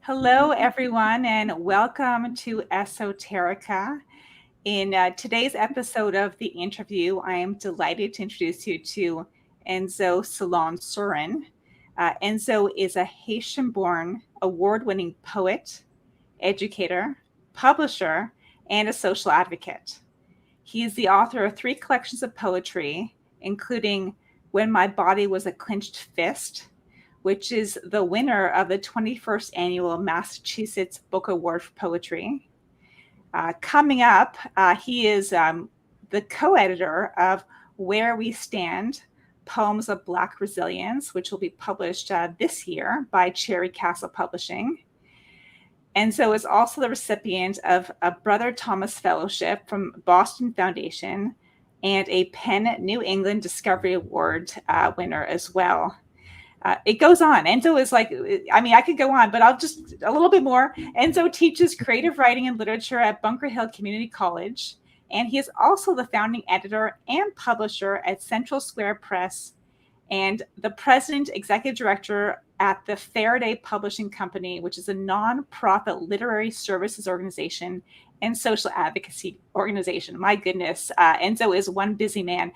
Hello, everyone, and welcome to Esoterica. In today's episode of the interview, I am delighted to introduce you to Enzo Silon Surin. Enzo is a Haitian-born, award-winning poet, educator, publisher, and a social advocate. He is the author of three collections of poetry, including When My Body Was a Clinched Fist, which is the winner of the 21st annual Massachusetts Book Award for Poetry. Coming up, he is the co-editor of Where We Stand, Poems of Black Resilience, which will be published this year by Cherry Castle Publishing. Enzo is also the recipient of a Brother Thomas Fellowship from Boston Foundation and a PEN New England Discovery Award winner as well. It goes on. Enzo is I could go on, but I'll just a little bit more. Enzo teaches creative writing and literature at Bunker Hill Community College, and he is also the founding editor and publisher at Central Square Press and the president executive director at the Faraday Publishing Company, which is a nonprofit literary services organization and social advocacy organization. My goodness, Enzo is one busy man.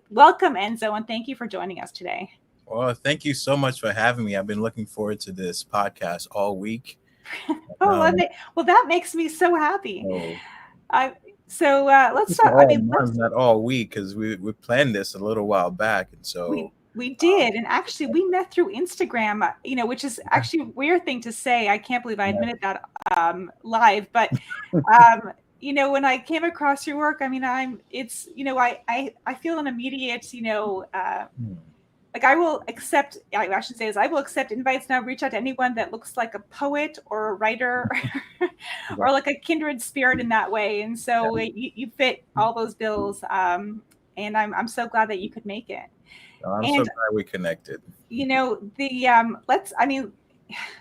Welcome, Enzo, and thank you for joining us today. Well, thank you so much for having me. I've been looking forward to this podcast all week. Well, that makes me so happy. Let's start. Not all week, because we planned this a little while back, and so we did, and actually we met through Instagram. Which is actually a weird thing to say. I can't believe I admitted that live, but when I came across your work, I feel an immediate, I will accept invites now, reach out to anyone that looks like a poet or a writer or like a kindred spirit in that way. And so you fit all those bills. And I'm so glad that you could make it. I'm so glad we connected.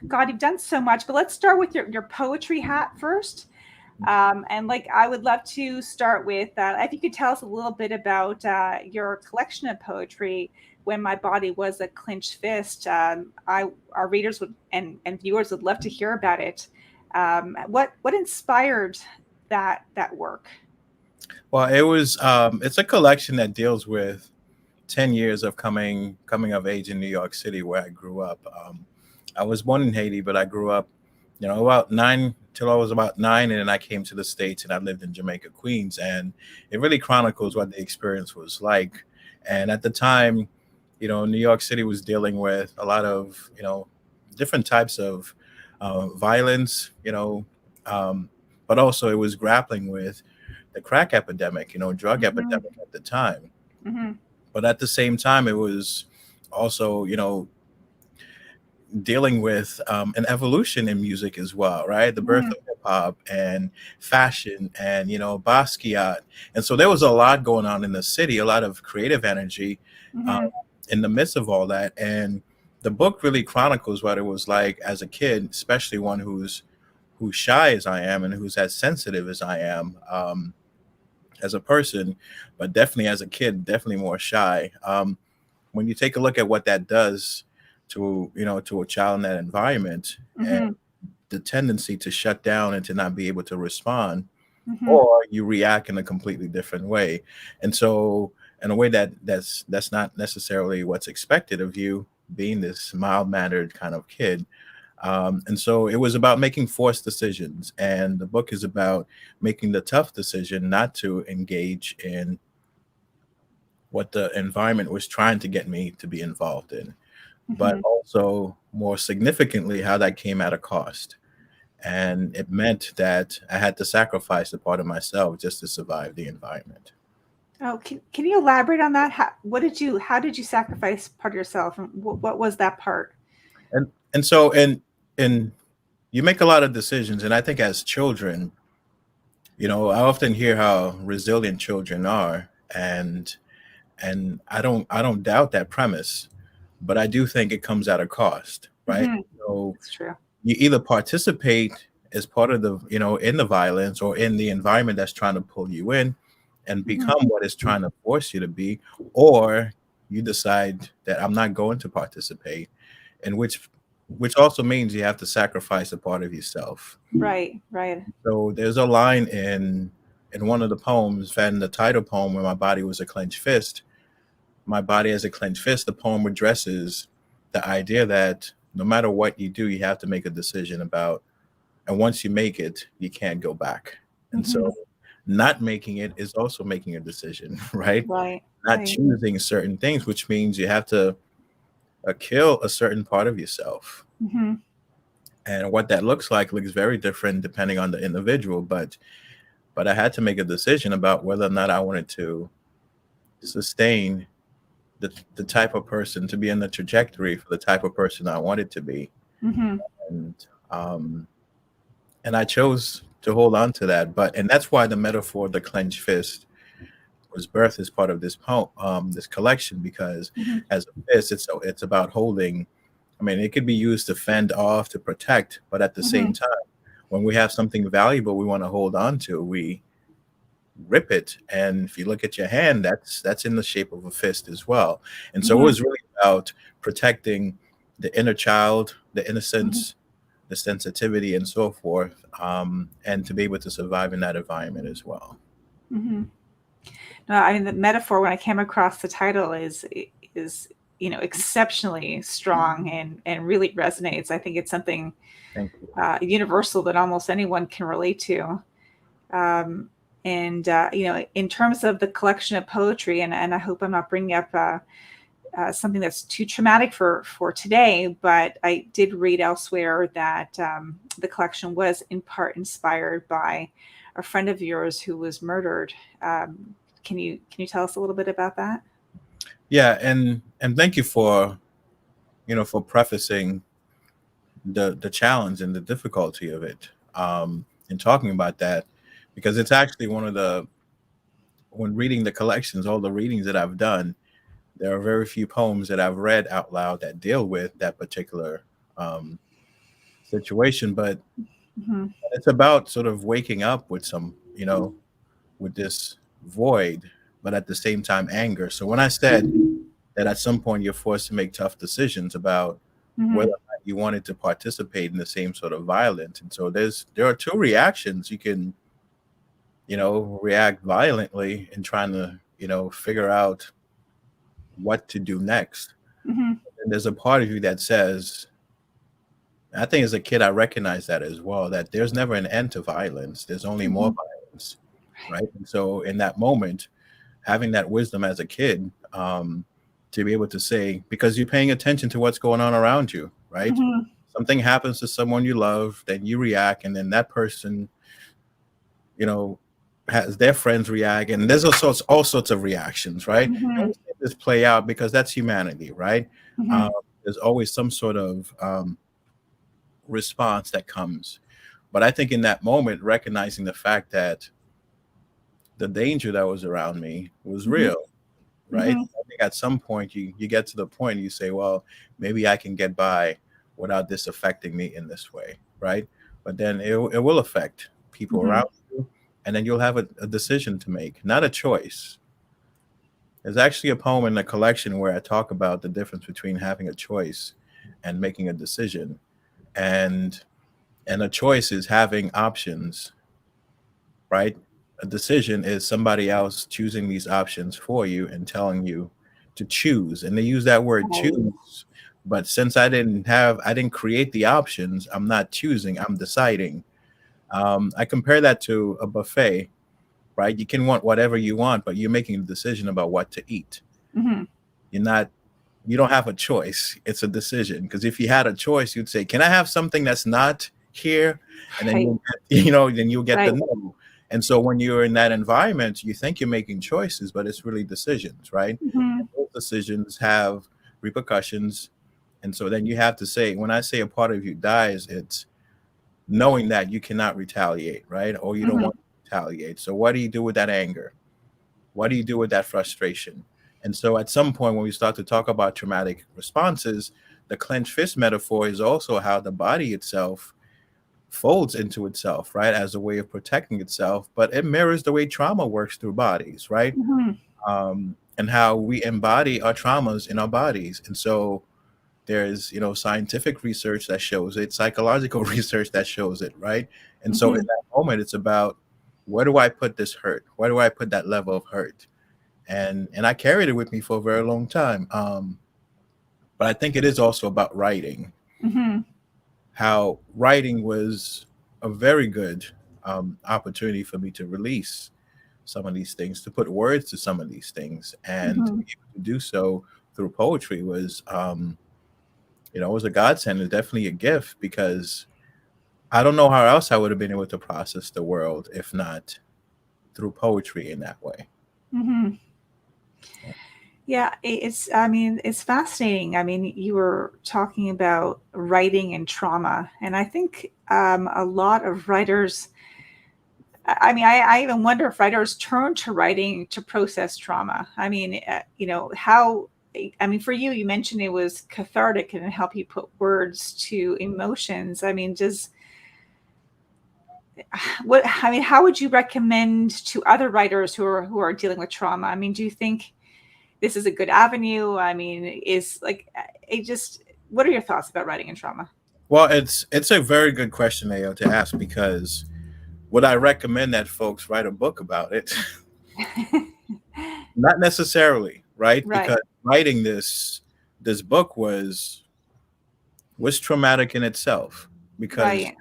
God, you've done so much, but let's start with your poetry hat first. I would love to start with, if you could tell us a little bit about your collection of poetry, When My Body Was a Clinched Fist. Our readers and viewers would love to hear about it. What inspired that work? Well, it's a collection that deals with 10 years of coming of age in New York City, where I grew up. I was born in Haiti, but I grew up, about 9 till I was about 9, and then I came to the States and I lived in Jamaica, Queens, and it really chronicles what the experience was like. And at the time, New York City was dealing with a lot of, different types of violence, but also it was grappling with the crack epidemic, drug epidemic at the time. Mm-hmm. But at the same time, it was also, dealing with an evolution in music as well, right? The birth of hip hop and fashion and, Basquiat. And so there was a lot going on in the city, a lot of creative energy in the midst of all that. And the book really chronicles what it was like as a kid, especially one who's shy as I am and who's as sensitive as I am as a person, but definitely as a kid, definitely more shy. When you take a look at what that does to a child in that environment, and the tendency to shut down and to not be able to respond, or you react in a completely different way. And so in a way that's not necessarily what's expected of you, being this mild-mannered kind of kid. And so it was about making forced decisions. And the book is about making the tough decision not to engage in what the environment was trying to get me to be involved in, but also more significantly, how that came at a cost. And it meant that I had to sacrifice a part of myself just to survive the environment. Oh, can you elaborate on that? How did you sacrifice part of yourself, and what was that part? And so you make a lot of decisions, and I think as children, I often hear how resilient children are, and I don't doubt that premise, but I do think it comes at a cost, right? So that's true. You either participate as part of the, in the violence or in the environment that's trying to pull you in and become what it's trying to force you to be, or you decide that I'm not going to participate, in which which also means you have to sacrifice a part of yourself. Right, right. So there's a line in one of the poems, and the title poem, where my body was a clenched fist. My body as a clenched fist. The poem addresses the idea that no matter what you do, you have to make a decision about, and once you make it, you can't go back. And Hmm. so, not making it is also making a decision, right? Right, Not right. choosing certain things, which means you have to kill a certain part of yourself. Hmm. And what that looks very different depending on the individual. But I had to make a decision about whether or not I wanted to sustain the type of person, to be in the trajectory for the type of person I wanted to be. Hmm. And um, and I chose to hold on to that. And that's why the metaphor, the clenched fist, was birthed as part of this poem, this collection, because Hmm. as a fist, it's about holding. I mean, it could be used to fend off, to protect, but at the same Hmm. time, when we have something valuable we want to hold on to, we rip it. And if you look at your hand, that's in the shape of a fist as well. And so it Hmm. was really about protecting the inner child, the Hmm. innocence, the sensitivity, and so forth, and to be able to survive in that environment as well. Hmm. No, I mean the metaphor when I came across the title is exceptionally strong and really resonates. I think it's something Thank you. universal that almost anyone can relate to. Um, and in terms of the collection of poetry, and I hope I'm not bringing up something that's too traumatic for today, but I did read elsewhere that the collection was in part inspired by a friend of yours who was murdered. Can you tell us a little bit about that? Yeah, and thank you for for prefacing the challenge and the difficulty of it, in talking about that, because it's actually one of the when reading the collections, all the readings that I've done, there are very few poems that I've read out loud that deal with that particular um, situation. But Hmm. it's about sort of waking up with with this void, but at the same time, anger. So when I said that at some point you're forced to make tough decisions about whether Hmm. or not you wanted to participate in the same sort of violence. And so there are two reactions. You can, react violently in trying to, figure out what to do next. Hmm. And there's a part of you that says, I think as a kid, I recognized that as well, that there's never an end to violence. There's only more Hmm. violence, right? And so in that moment, having that wisdom as a kid, to be able to say, because you're paying attention to what's going on around you, right? Hmm. Something happens to someone you love, then you react, and then that person, you know, has their friends react, and there's all sorts of reactions, right? And we Hmm. see this play out because that's humanity, right? Um, Hmm. there's always some sort of response that comes. But I think in that moment, recognizing the fact that the danger that was around me was Hmm. real, right? Hmm. I think at some point you get to the point you say, well, maybe I can get by without this affecting me in this way, right? But then it will affect people Hmm. around you, and then you'll have a decision to make, not a choice. There's actually a poem in the collection where I talk about the difference between having a choice and making a decision. And a choice is having options, right? A decision is somebody else choosing these options for you and telling you to choose. And they use that word Right. choose. But since I didn't create the options, I'm not choosing, I'm deciding. I compare that to a buffet, right? You can want whatever you want, but you're making a decision about what to eat. Hmm. You're not, you don't have a choice. It's a decision. Because if you had a choice, you'd say, "Can I have something that's not here?" And then Right. then you'll get the Right. no. And so when you're in that environment, you think you're making choices, but it's really decisions, right? Hmm. And those decisions have repercussions. And so then you have to say, when I say a part of you dies, it's knowing that you cannot retaliate, right? Or you don't Hmm. want to retaliate. So what do you do with that anger? What do you do with that frustration? And so at some point, when we start to talk about traumatic responses, the clenched fist metaphor is also how the body itself folds into itself, right, as a way of protecting itself, but it mirrors the way trauma works through bodies, right? Hmm. And how we embody our traumas in our bodies. And so There's, scientific research that shows it, psychological research that shows it, right? And so in Hmm. that moment, it's about, where do I put this hurt? Where do I put that level of hurt? And I carried it with me for a very long time. But I think it is also about writing. Hmm. How writing was a very good opportunity for me to release some of these things, to put words to some of these things, and to Hmm. be able to do so through poetry was, it was a godsend. It's definitely a gift, because I don't know how else I would have been able to process the world if not through poetry in that way. Hmm. Yeah, it's, I mean, it's fascinating. I mean, you were talking about writing and trauma, and I think a lot of writers, I mean, I even wonder if writers turn to writing to process trauma. I mean, how, I mean, for you, you mentioned it was cathartic and it helped you put words to emotions. I mean, I mean, how would you recommend to other writers who are dealing with trauma? I mean, do you think this is a good avenue? I mean, is like, it just, what are your thoughts about writing and trauma? Well, it's a very good question, Ayo, to ask, because would I recommend that folks write a book about it? Not necessarily, right? Right, Because writing this book was traumatic in itself, because right,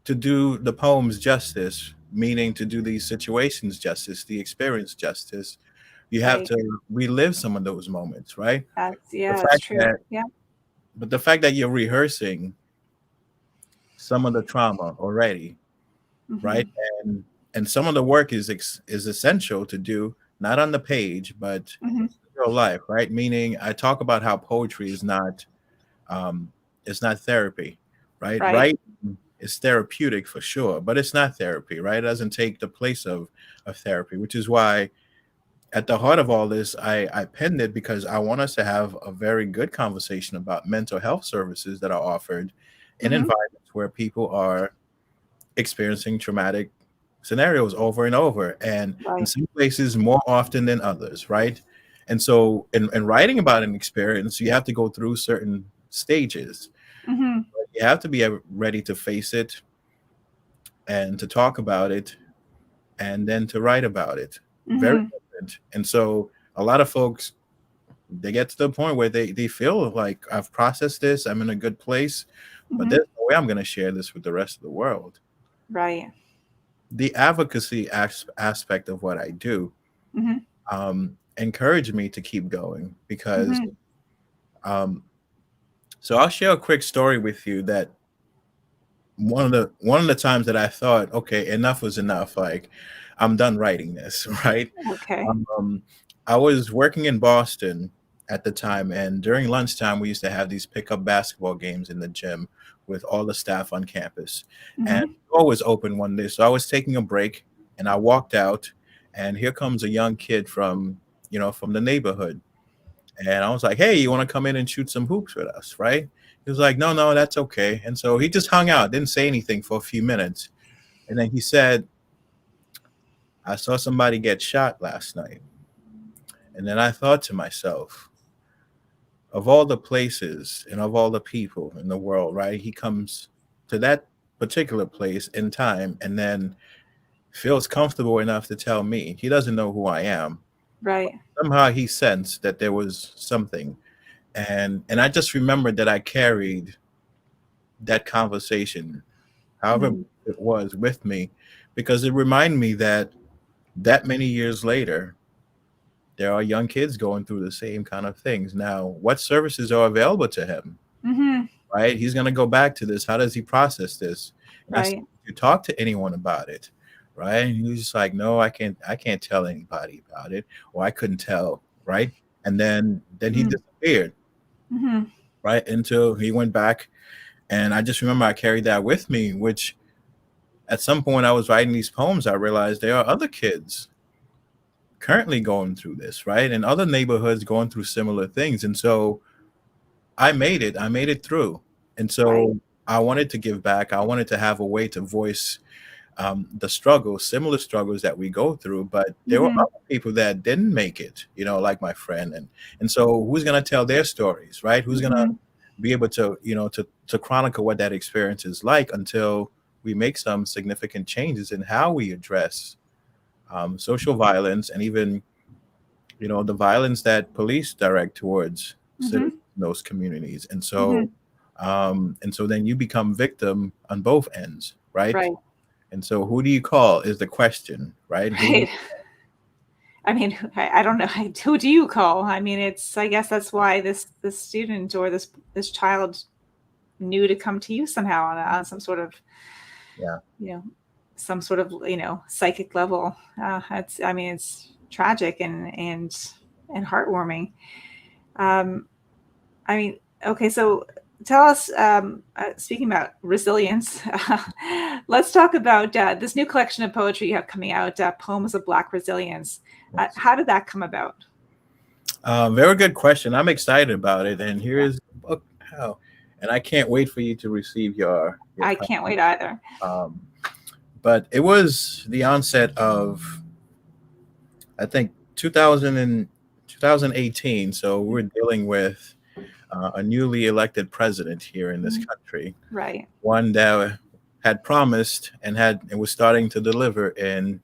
to do the poems justice, meaning to do these situations justice, the experience justice, you have right. to relive some of those moments, right? The Yeah, that's fact true. that Yeah. but the fact that you're rehearsing some of the trauma already, right? Hmm. And some of the work is essential to do, not on the page, but Hmm. real life, right? Meaning, I talk about how poetry um, is not therapy, right? Right. Writing is therapeutic for sure, but it's not therapy, right? It doesn't take the place of therapy, which is why at the heart of all this, I penned it, because I want us to have a very good conversation about mental health services that are offered in Hmm. environments where people are experiencing traumatic scenarios over and over, and in Right. some places more often than others, right? And so in writing about an experience, you have to go through certain stages. Hmm. You have to be ready to face it, and to talk about it, and then to write about it. Very Hmm. different. And so a lot of folks, they get to the point where they feel like, I've processed this, I'm in a good place, but Hmm. there's no way I'm going to share this with the rest of the world. Right. The advocacy aspect of what I do Hmm. encouraged me to keep going, because Hmm. um, so I'll share a quick story with you, that one of the times that I thought, okay, enough was enough, like, I'm done writing this, right? Okay. Um, I was working in Boston at the time, and during lunchtime, we used to have these pickup basketball games in the gym with all the staff on campus. And Hmm. the door was open one day, so I was taking a break, and I walked out, and here comes a young kid from the neighborhood, and I was like, "Hey, you want to come in and shoot some hoops with us?" Right? He was like, "No, no, that's okay." And so he just hung out, didn't say anything for a few minutes, and then he said, "I saw somebody get shot last night." And then I thought to myself, of all the places and of all the people in the world, right? He comes to that particular place in time, and then feels comfortable enough to tell me. He doesn't know who I am. Right. Somehow he sensed that there was something. And I just remembered that I carried that conversation, however Hmm. it was, with me, because it reminded me that that many years later, there are young kids going through the same kind of things. Now, what services are available to him? Hmm. Right? He's going to go back to this. How does he process this? And I said, Right. "You talk to anyone about it?" Right? And he was just like, "No, I can't tell anybody about it, or I couldn't tell." Right? And then he disappeared. Hmm. Right? Until he went back, and I just remember I carried that with me. Which at some point I was writing these poems, I realized there are other kids currently going through this, right? And other neighborhoods going through similar things. And so I made it. I made it through. And Right. so I wanted to give back. I wanted to have a way to voice the struggles, similar struggles that we go through. But there were Hmm. other people that didn't make it, like my friend. And so who's going to tell their stories, right? Who's going to Hmm. be able to, to chronicle what that experience is like until we make some significant changes in how we address social violence, and even, the violence that police direct towards citizens Hmm. in those communities. Hmm. And so then you become victim on both ends, right? Right. And so who do you call is the question, right? Who do you, Right. I mean, I don't know. Who do you call? I mean, I guess that's why this student or this child knew to come to you somehow on some sort of, yeah. you know, some sort of, psychic level. I mean, it's tragic and heartwarming. Um, I mean, okay, so tell us, speaking about resilience, let's talk about this new collection of poetry you have coming out, Poems of Black Resilience. Yes. How did that come about? Very good question. I'm excited about it. And here is the book. How, and I can't wait for you to receive your I copy. can't wait either. Um, but it was the onset of, I think, 2000 and 2018. So we're dealing with a newly elected president here in this Mhm. country, Right. one that had promised and was starting to deliver in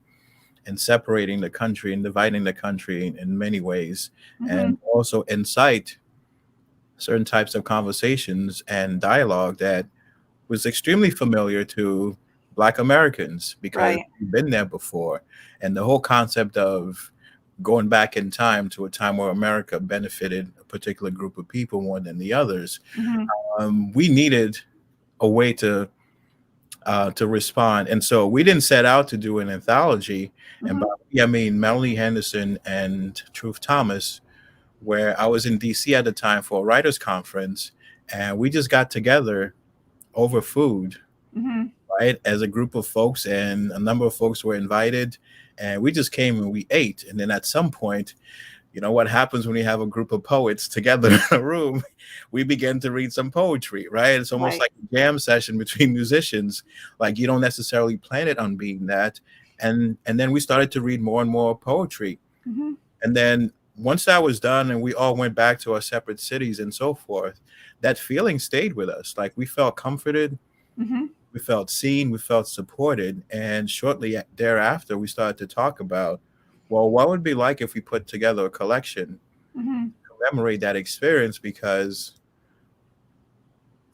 separating the country and dividing the country in many ways, Hmm. and also incite certain types of conversations and dialogue that was extremely familiar to Black Americans because Right. we've been there before. And the whole concept of going back in time to a time where America benefited a particular group of people more than the others, Hmm. we needed a way to respond. And so we didn't set out to do an anthology. And by Hmm. we, I mean Melanie Henderson and Truth Thomas, where I was in DC at the time for a writers conference, and we just got together over food, Hmm. right? As a group of folks, and a number of folks were invited, and we just came and we ate. And then at some point, you know what happens when you have a group of poets together in a room? We began to read some poetry, right? It's almost Right. like a jam session between musicians. Like you don't necessarily plan it on being that. And then we started to read more and more poetry. Hmm. And then once that was done and we all went back to our separate cities and so forth, that feeling stayed with us. Like we felt comforted, Hmm. we felt seen, we felt supported. And shortly thereafter, we started to talk about, well, what would it be like if we put together a collection Hmm. to commemorate that experience? Because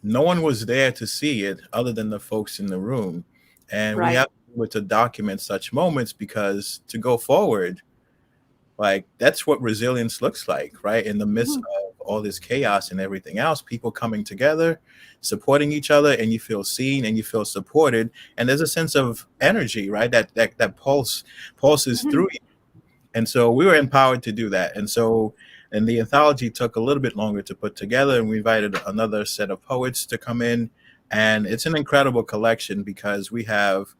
no one was there to see it other than the folks in the room. And we Right. have to be able to document such moments because to go forward, like that's what resilience looks like, right? In the midst Hmm. of all this chaos and everything else, people coming together, supporting each other, and you feel seen and you feel supported. And there's a sense of energy, right? That pulses Hmm. through you. And so we were empowered to do that. And the anthology took a little bit longer to put together, and we invited another set of poets to come in. And it's an incredible collection because we have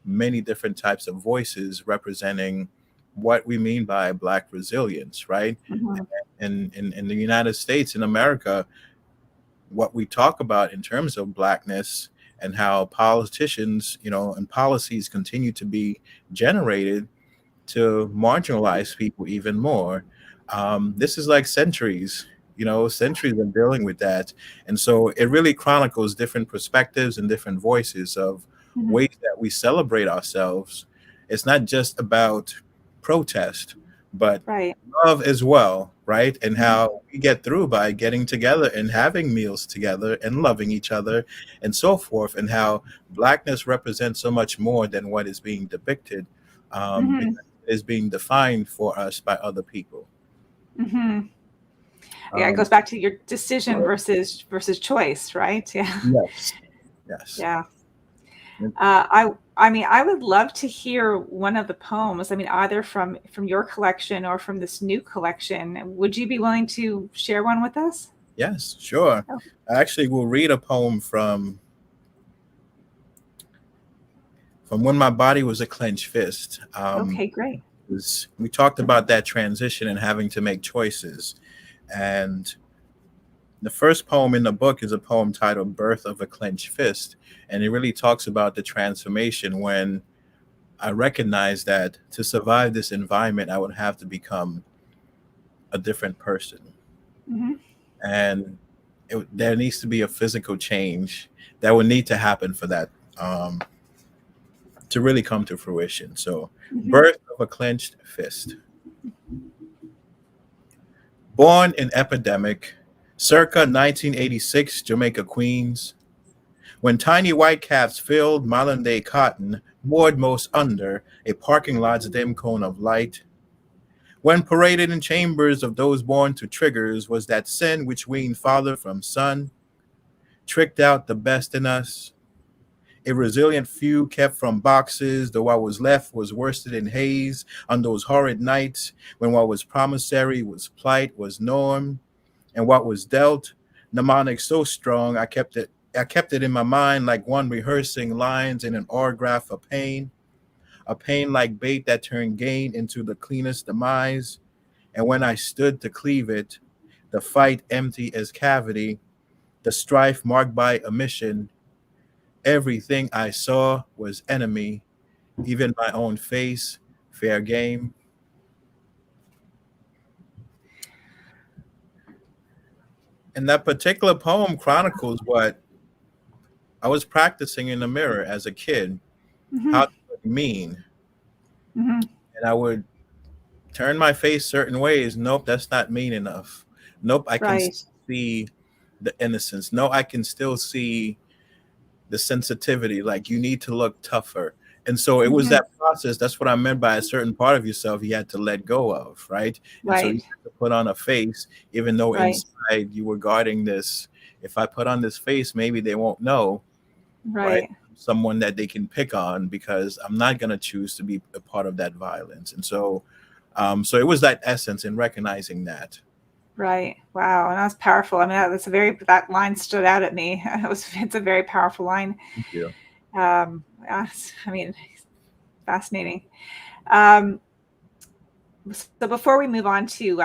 many different types of voices representing what we mean by Black resilience, right? Hmm. In the United States, in America, what we talk about in terms of Blackness and how politicians, and policies continue to be generated to marginalize people even more. This is like centuries, centuries of dealing with that. And so it really chronicles different perspectives and different voices of Hmm. ways that we celebrate ourselves. It's not just about protest, but Right. love as well, right? And Hmm. how we get through by getting together and having meals together and loving each other and so forth, and how Blackness represents so much more than what is being depicted, Hmm. because it is being defined for us by other people. Hmm. Yeah, it Um, goes back to your decision versus choice, right? Yeah. yes, yes. Yeah. I mean, I would love to hear one of the poems. I mean, either from your collection or from this new collection. Would you be willing to share one with us? Yes, sure. Oh, I actually will read a poem from When My Body Was a Clenched Fist. okay, great. We talked about that transition and having to make choices. And the first poem in the book is a poem titled Birth of a Clenched Fist. And it really talks about the transformation when I recognized that to survive this environment, I would have to become a different person. Hmm. And there needs to be a physical change that would need to happen for that um, to really come to fruition. So, Hmm. birth of a clenched fist. Born in epidemic, circa 1986, Jamaica, Queens, when tiny white caps filled modern day cotton, moored most under a parking lot's dim cone of light. When paraded in chambers of those born to triggers was that sin which weaned father from son, tricked out the best in us. A resilient few kept from boxes, though what was left was worsted in haze on those horrid nights when what was promissory was plight, was norm, and what was dealt, mnemonic so strong I kept it in my mind like one rehearsing lines in an autograph of pain, a pain like bait that turned gain into the cleanest demise. And when I stood to cleave it, the fight empty as cavity, the strife marked by omission, everything I saw was enemy, even my own face, fair game. And that particular poem chronicles what I was practicing in the mirror as a kid, Hmm. how to look mean. Hmm. And I would turn my face certain ways. Nope, that's not mean enough. Nope, I can Right. still see the innocence. No, I can still see the sensitivity. Like you need to look tougher. And so it was Hmm. that process. That's what I meant by a certain part of yourself you had to let go of, right? And so you Right. had to put on a face, even though Right. inside you were guarding this. If I put on this face, maybe they won't know, right? Right. Someone that they can pick on because I'm not going to choose to be a part of that violence. And so, so it was that essence in recognizing that. Right. Wow. And that's powerful. I mean, that's a very, that line stood out at me. It's a very powerful line. Thank you. I mean, fascinating. Um, so before we move on to,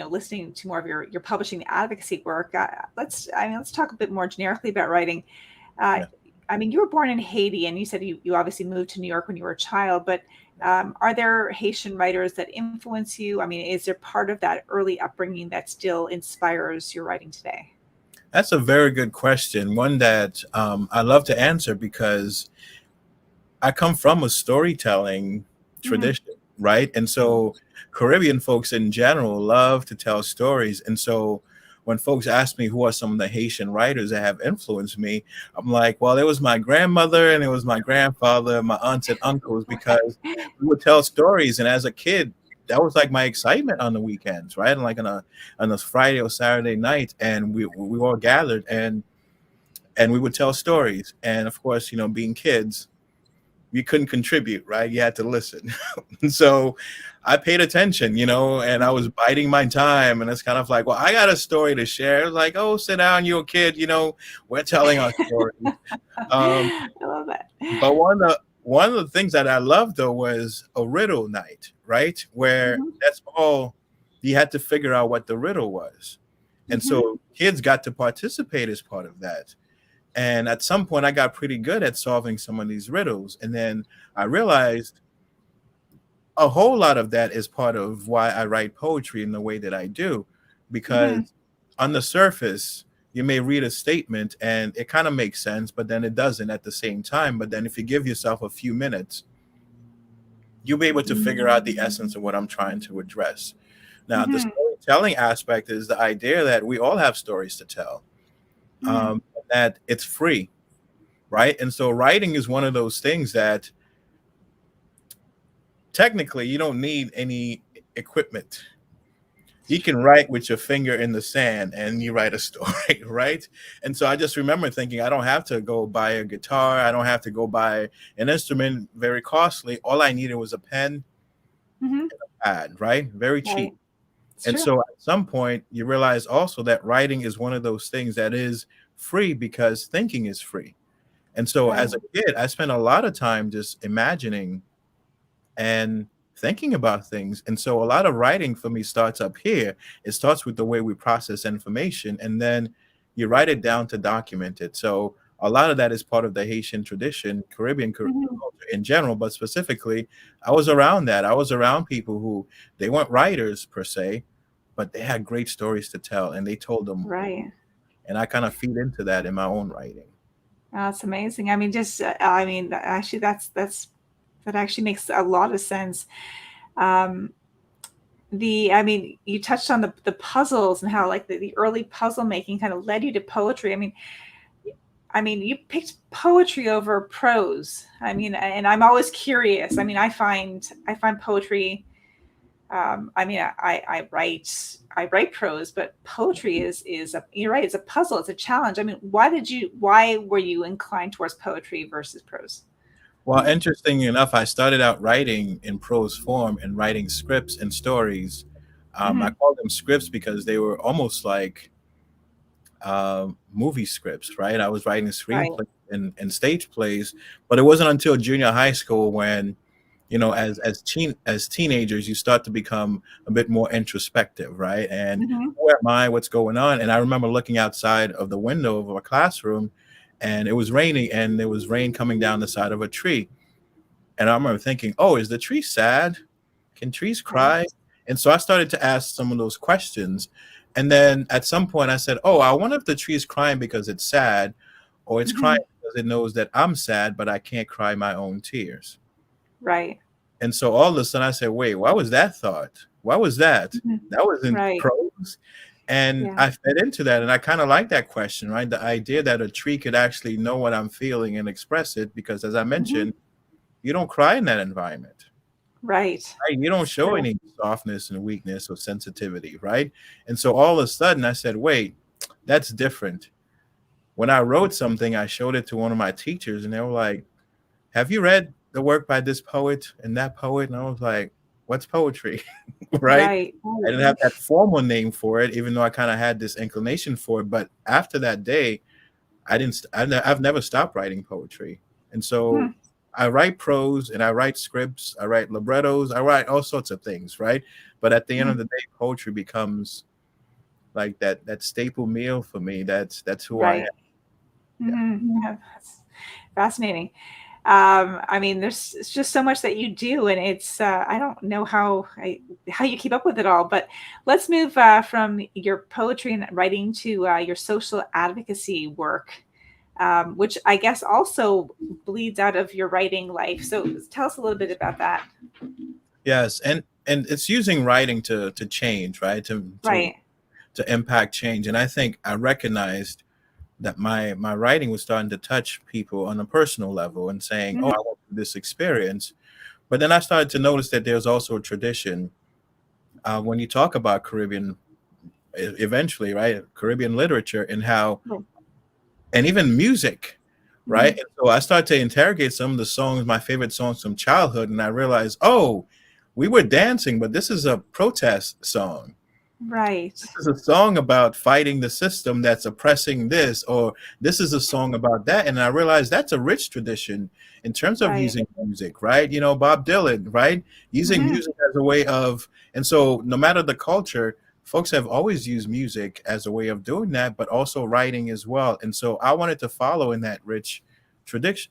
listening to more of your publishing advocacy work, let's talk a bit more generically about writing. Uh, Yeah. I mean, you were born in Haiti, and you said you obviously moved to New York when you were a child. But are there Haitian writers that influence you? I mean, is there part of that early upbringing that still inspires your writing today? That's a very good question. One that I love to answer because I come from a storytelling Hmm. tradition, right? And so Caribbean folks in general love to tell stories. And so when folks ask me who are some of the Haitian writers that have influenced me, I'm like, well, it was my grandmother and it was my grandfather, my aunts and uncles, because we would tell stories. And as a kid, that was like my excitement on the weekends, right? And like on a Friday or Saturday night, and we all gathered and we would tell stories. And of course, you know, being kids, you couldn't contribute, right? You had to listen. And so I paid attention, you know, and I was biding my time. And it's kind of like, well, I got a story to share. It's like, oh, sit down, you're a kid, you know, we're telling our stories. Um, I love that. but one of the things that I loved though was a riddle night, right? Where Hmm. that's all you had to figure out what the riddle was. And Hmm. so kids got to participate as part of that. And at some point, I got pretty good at solving some of these riddles. And then I realized a whole lot of that is part of why I write poetry in the way that I do. Because Hmm. on the surface, you may read a statement and it kind of makes sense, but then it doesn't at the same time. But then if you give yourself a few minutes, you'll be able to figure out the essence of what I'm trying to address. Now, the Hmm. storytelling aspect is the idea that we all have stories to tell, Hmm. that it's free, right? And so writing is one of those things that technically you don't need any equipment. You can write with your finger in the sand and you write a story, right? And so I just remember thinking, I don't have to go buy a guitar. I don't have to go buy an instrument very costly. All I needed was a pen, Hmm. pad, right? Very cheap. Right. It's And true. so at some point, you realize also that writing is one of those things that is free because thinking is free. And so Right. as a kid, I spent a lot of time just imagining and thinking about things. And so a lot of writing for me starts up here. It starts with the way we process information, and then you write it down to document it. So a lot of that is part of the Haitian tradition, Caribbean Hmm. culture in general, but specifically, I was around that. I was around people who they weren't writers per se, but they had great stories to tell, and they told them. Right. and I kind of feed into that in my own writing. That's amazing. I mean, just I mean, actually, that actually makes a lot of sense. Um, I mean, you touched on the puzzles and how like the early puzzle making kind of led you to poetry. I mean, you picked poetry over prose. I mean, and I'm always curious. I mean, I find poetry. I mean, I write prose, but poetry is you're right. It's a puzzle. It's a challenge. I mean, why were you inclined towards poetry versus prose? Well, interesting enough, I started out writing in prose form and writing scripts and stories. I Hmm. call them scripts because they were almost like movie scripts, right? I was writing Right. screenplays and stage plays, but it wasn't until junior high school when, as teenagers, you start to become a bit more introspective, right? And Hmm. who am I? What's going on? And I remember looking outside of the window of a classroom, and it was raining, and there was rain coming down the side of a tree. And I remember thinking, oh, is the tree sad? Can trees Right. cry? And so I started to ask some of those questions. And then at some point I said, oh, I wonder if the tree is crying because it's sad, or it's crying Hmm. because it knows that I'm sad, but I can't cry my own tears. Right. And so all of a sudden I said, wait, why was that thought? Why was that? Hmm. That wasn't Right. prose. And Yeah. I fed into that. And I kind of like that question, right? The idea that a tree could actually know what I'm feeling and express it, because as I Hmm. mentioned, you don't cry in that environment. Right. Right? You don't It's show true. any softness and weakness or sensitivity, right? And so all of a sudden I said, wait, that's different. When I wrote something, I showed it to one of my teachers, and they were like, have you read the work by this poet and that poet? And I was like, what's poetry? Right? Right. I didn't have that formal name for it, even though I kind of had this inclination for it. But after that day, I didn't. I've never stopped writing poetry, and Hmm. so I write prose and I write scripts. I write librettos. I write all sorts of things, right? But at the end Hmm. of the day, poetry becomes like that staple meal for me. That's who I am. Right. Yeah. Hmm. Yeah, that's fascinating. I mean, there's it's just so much that you do, and it's I don't know how you keep up with it all. But let's move from your poetry and writing to your social advocacy work, which I guess also bleeds out of your writing life. So tell us a little bit about that. Yes, and it's using writing to change, right? To Right. to impact change. And I think I recognized that my writing was starting to touch people on a personal level and saying, oh, Hmm. I want this experience. But then I started to notice that there's also a tradition when you talk about Caribbean, eventually, right? Caribbean literature and how, and even music, right? Hmm. And so I started to interrogate some of the songs, my favorite songs from childhood, and I realized, oh, we were dancing, but this is a protest song. Right. This is a song about fighting the system that's oppressing this, or this is a song about that. And I realized that's a rich tradition in terms of Right. using music, right? Bob Dylan, right? Using Hmm. music as a way of, and so no matter the culture, folks have always used music as a way of doing that, but also writing as well. And so I wanted to follow in that rich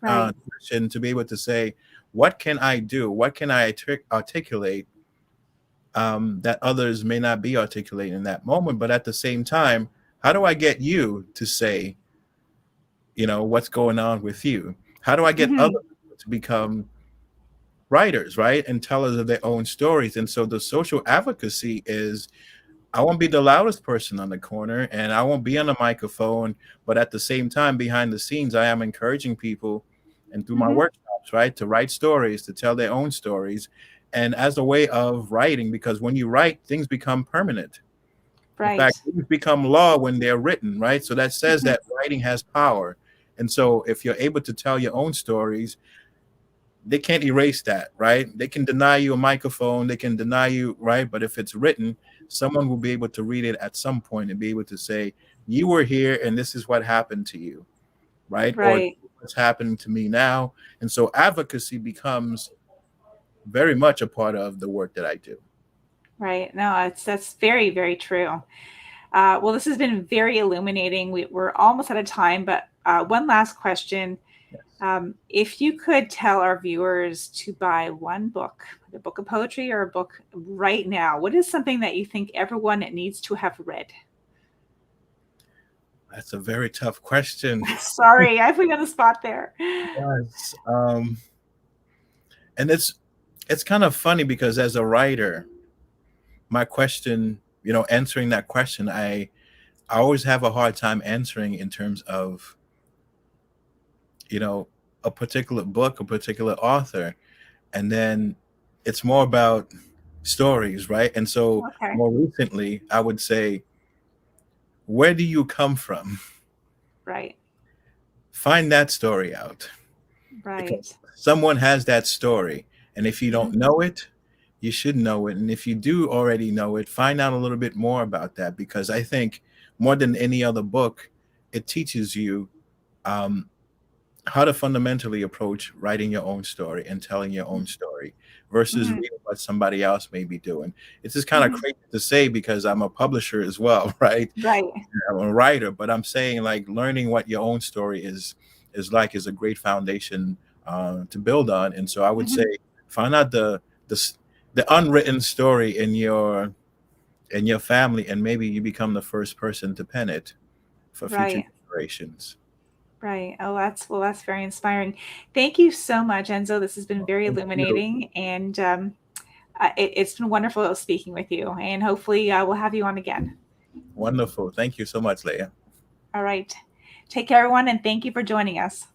Right. tradition to be able to say, what can I do? What can I articulate that others may not be articulating in that moment? But at the same time, how do I get you to say, what's going on with you? How do I get other Hmm. people to become writers, right? And tellers of their own stories. And so the social advocacy is, I won't be the loudest person on the corner and I won't be on the microphone, but at the same time, behind the scenes, I am encouraging people and through my Hmm. workshops, right, to write stories, to tell their own stories. And as a way of writing, because when you write, things become permanent. In Right. fact, things become law when they're written, right? So that says Hmm. that writing has power. And so if you're able to tell your own stories, they can't erase that, right? They can deny you a microphone, they can deny you, right? But if it's written, someone will be able to read it at some point and be able to say, you were here and this is what happened to you, right? Or Right. what's happening to me now. And so advocacy becomes very much a part of the work that I do. Right. No, that's very, very true. Well, this has been very illuminating. We're almost out of time, but one last question. Yes. If you could tell our viewers to buy one book, a book of poetry or a book right now, what is something that you think everyone needs to have read? That's a very tough question. Sorry, I put you on the spot there. Yes. And it's kind of funny because as a writer, my question, answering that question, I always have a hard time answering in terms of, you know, a particular book, a particular author, and then it's more about stories, right? And so Okay. more recently, I would say, where do you come from? Right. Find that story out, because Right. someone has that story. And if you don't Mhm. know it, you should know it. And if you do already know it, find out a little bit more about that, because I think more than any other book, it teaches you um, how to fundamentally approach writing your own story and telling your own story versus Mhm. reading what somebody else may be doing. It's just kind of Mhm. crazy to say because I'm a publisher as well, right? Right. I'm a writer, but I'm saying like learning what your own story is a great foundation to build on. And so I would say Mhm. find out the the unwritten story in your family, and maybe you become the first person to pen it for future Right. generations. Right. Oh, that's very inspiring. Thank you so much, Enzo. This has been very Thank you. illuminating, and it's been wonderful speaking with you. And hopefully, we'll have you on again. Wonderful. Thank you so much, Leah. All right. Take care, everyone, and thank you for joining us.